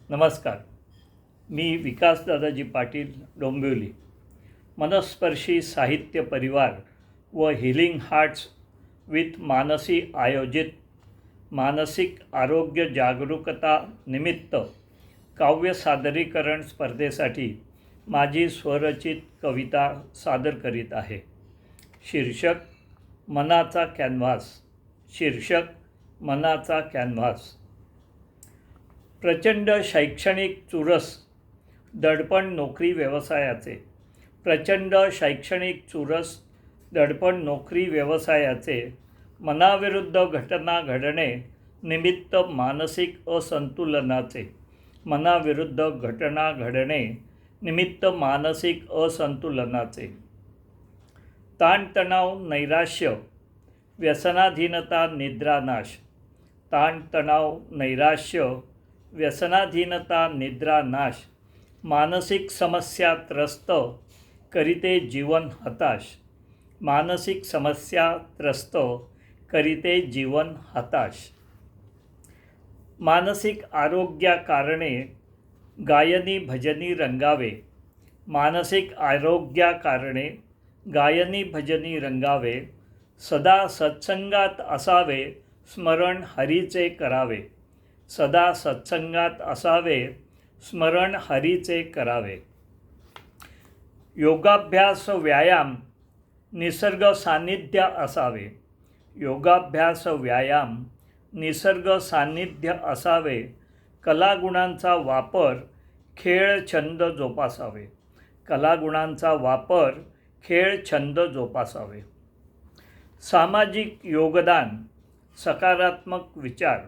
नमस्कार. मी विकास दादाजी पाटील डोंबिवली. मनस्पर्शी साहित्य परिवार व हिलिंग हार्ट्स विथ मानसी आयोजित मानसिक आरोग्य जागरूकता निमित्त काव्य सादरीकरण स्पर्धेसाठी माझी स्वरचित कविता सादर करीत आहे. शीर्षक मनाचा कॅनव्हास. मनाचा कॅनव्हास. प्रचंड शैक्षणिक चुरस, दडपण नोकरी व्यवसायाचे. प्रचंड शैक्षणिक चुरस, दडपण नोकरी व्यवसायाचे. मनाविरुद्ध घटना घडणे निमित्त मानसिक असंतुलनाचे. मनाविरुद्ध घटना घडणे निमित्त मानसिक असंतुलनाचे. ताणतणाव, नैराश्य, व्यसनाधीनता, निद्रानाश. ताणतणाव, नैराश्य, व्यसनाधीनता, निद्रानाश. मानसिक समस्या त्रस्त करीते जीवन हताश. मानसिक समस्या त्रस्त करीते जीवन हताश. मानसिक आरोग्याकारणे गायनी भजनी रंगावे. मानसिक आरोग्याकारणे गायनी भजनी रंगावे. सदा सत्संगात असावे, स्मरण हरीचे करावे. सदा सत्संगात असावे, स्मरण हरीचे करावे. योगाभ्यास व्यायाम निसर्ग सान्निध्य असावे. योगाभ्यास व्यायाम निसर्ग सान्निध्य असावे. कलागुणांचा वापर, खेळ छंद जोपासावे. कलागुणांचा वापर, खेळ छंद जोपासावे. सामाजिक योगदान, सकारात्मक विचार.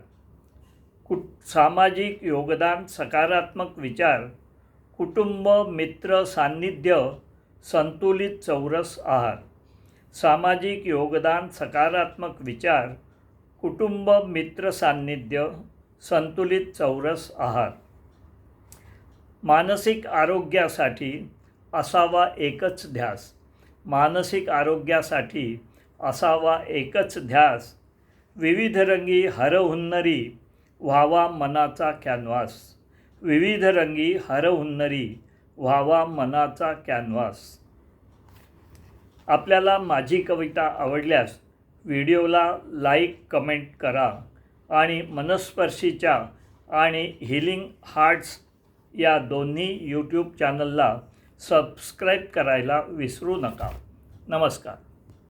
सामाजिक योगदान, सकारात्मक विचार. कुटुंब मित्र सान्निध्य, संतुलित चौरस आहार. सामाजिक योगदान, सकारात्मक विचार. कुटुंब मित्र सान्निध्य, संतुलित चौरस आहार. मानसिक आरोग्यासाठी असावा एकच ध्यास. मानसिक आरोग्यासाठी असावा एकच ध्यास. विविधरंगी हरहुन्नरी व्हावा मनाचा कॅनव्हास. विविधरंगी हरहुन्नरी व्हावा मनाचा कॅनव्हास. आपल्याला माझी कविता आवडल्यास व्हिडिओला लाईक, कमेंट करा आणि मनस्पर्शीच्या आणि हिलिंग हार्ट्स या दोन्ही यूट्यूब चॅनलला सबस्क्राईब करायला विसरू नका. नमस्कार.